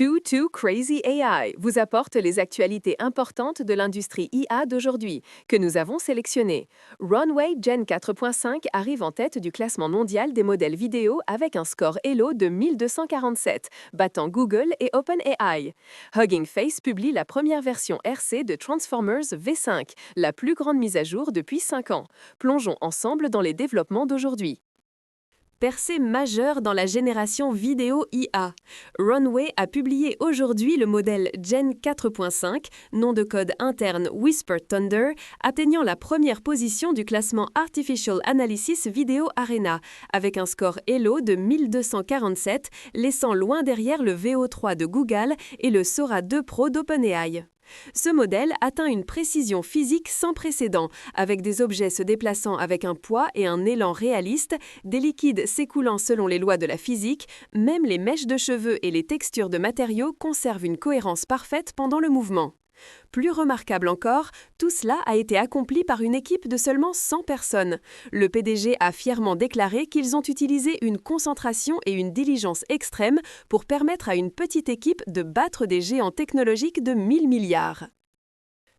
Too Crazy AI vous apporte les actualités importantes de l'industrie IA d'aujourd'hui, que nous avons sélectionnées. Runway Gen 4.5 arrive en tête du classement mondial des modèles vidéo avec un score Elo de 1247, battant Google et OpenAI. Hugging Face publie la première version RC de Transformers V5, la plus grande mise à jour depuis 5 ans. Plongeons ensemble dans les développements d'aujourd'hui. Percée majeure dans la génération vidéo IA. Runway a publié aujourd'hui le modèle Gen 4.5, nom de code interne Whisper Thunder, atteignant la première position du classement Artificial Analysis Video Arena, avec un score Elo de 1247, laissant loin derrière le VO3 de Google et le Sora 2 Pro d'OpenAI. Ce modèle atteint une précision physique sans précédent, avec des objets se déplaçant avec un poids et un élan réaliste, des liquides s'écoulant selon les lois de la physique, même les mèches de cheveux et les textures de matériaux conservent une cohérence parfaite pendant le mouvement. Plus remarquable encore, tout cela a été accompli par une équipe de seulement 100 personnes. Le PDG a fièrement déclaré qu'ils ont utilisé une concentration et une diligence extrêmes pour permettre à une petite équipe de battre des géants technologiques de 1000 milliards.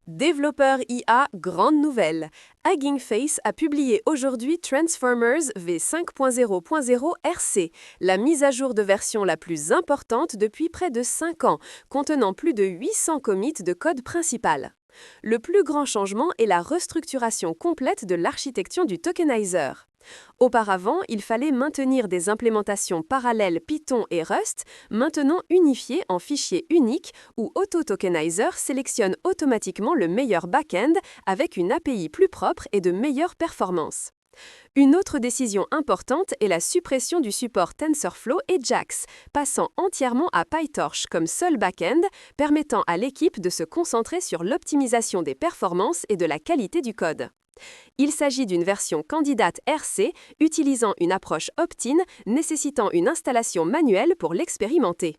Développeur IA, grande nouvelle. Hugging Face a publié aujourd'hui Transformers V5.0.0 RC, la mise à jour de version la plus importante depuis près de 5 ans, contenant plus de 800 commits de code principal. Le plus grand changement est la restructuration complète de l'architecture du tokenizer. Auparavant, il fallait maintenir des implémentations parallèles Python et Rust, maintenant unifiées en fichiers uniques où AutoTokenizer sélectionne automatiquement le meilleur back-end avec une API plus propre et de meilleures performances. Une autre décision importante est la suppression du support TensorFlow et JAX, passant entièrement à PyTorch comme seul back-end, permettant à l'équipe de se concentrer sur l'optimisation des performances et de la qualité du code. Il s'agit d'une version candidate RC utilisant une approche opt-in nécessitant une installation manuelle pour l'expérimenter.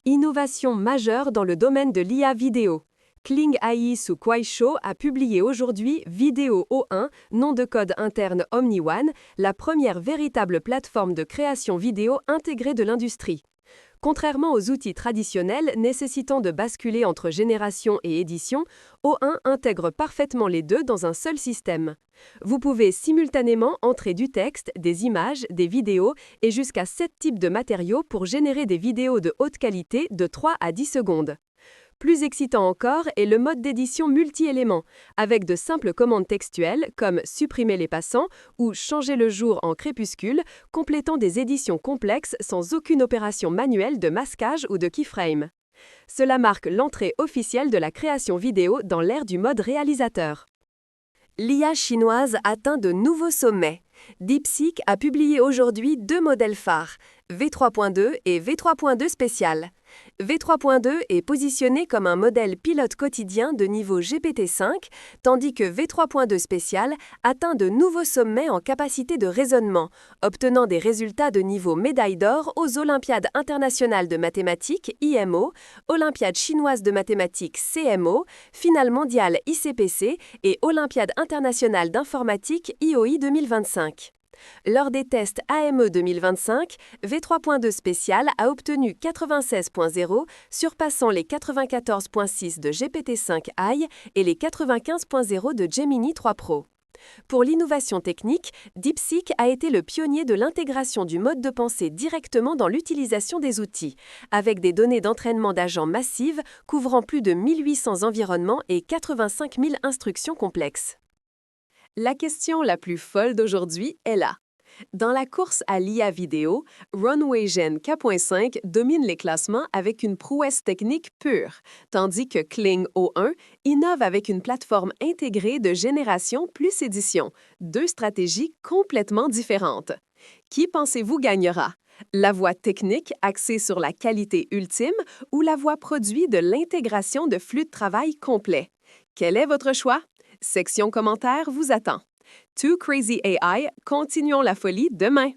Innovation majeure dans le domaine de l'IA vidéo. Kling AI sous Kuaishou a publié aujourd'hui Vidéo O1, nom de code interne OmniOne, la première véritable plateforme de création vidéo intégrée de l'industrie. Contrairement aux outils traditionnels nécessitant de basculer entre génération et édition, O1 intègre parfaitement les deux dans un seul système. Vous pouvez simultanément entrer du texte, des images, des vidéos et jusqu'à 7 types de matériaux pour générer des vidéos de haute qualité de 3 à 10 secondes. Plus excitant encore est le mode d'édition multi-éléments, avec de simples commandes textuelles comme supprimer les passants ou changer le jour en crépuscule, complétant des éditions complexes sans aucune opération manuelle de masquage ou de keyframe. Cela marque l'entrée officielle de la création vidéo dans l'ère du mode réalisateur. L'IA chinoise atteint de nouveaux sommets. DeepSeek a publié aujourd'hui 2 modèles phares, V3.2 et V3.2 spécial. V3.2 est positionné comme un modèle pilote quotidien de niveau GPT-5, tandis que V3.2 spécial atteint de nouveaux sommets en capacité de raisonnement, obtenant des résultats de niveau médaille d'or aux Olympiades internationales de mathématiques IMO, Olympiade chinoise de mathématiques CMO, Finale mondiale ICPC et Olympiade internationale d'informatique IOI 2025. Lors des tests AME 2025, V3.2 spécial a obtenu 96.0, surpassant les 94.6 de GPT-5i et les 95.0 de Gemini 3 Pro. Pour l'innovation technique, DeepSeek a été le pionnier de l'intégration du mode de pensée directement dans l'utilisation des outils, avec des données d'entraînement d'agents massives couvrant plus de 1800 environnements et 85 000 instructions complexes. La question la plus folle d'aujourd'hui est là. Dans la course à l'IA vidéo, Runway Gen 4.5 domine les classements avec une prouesse technique pure, tandis que Kling O1 innove avec une plateforme intégrée de génération plus édition, 2 stratégies complètement différentes. Qui pensez-vous gagnera? La voie technique axée sur la qualité ultime ou la voie produit de l'intégration de flux de travail complet? Quel est votre choix? Section commentaires vous attend. Too Crazy AI, continuons la folie demain!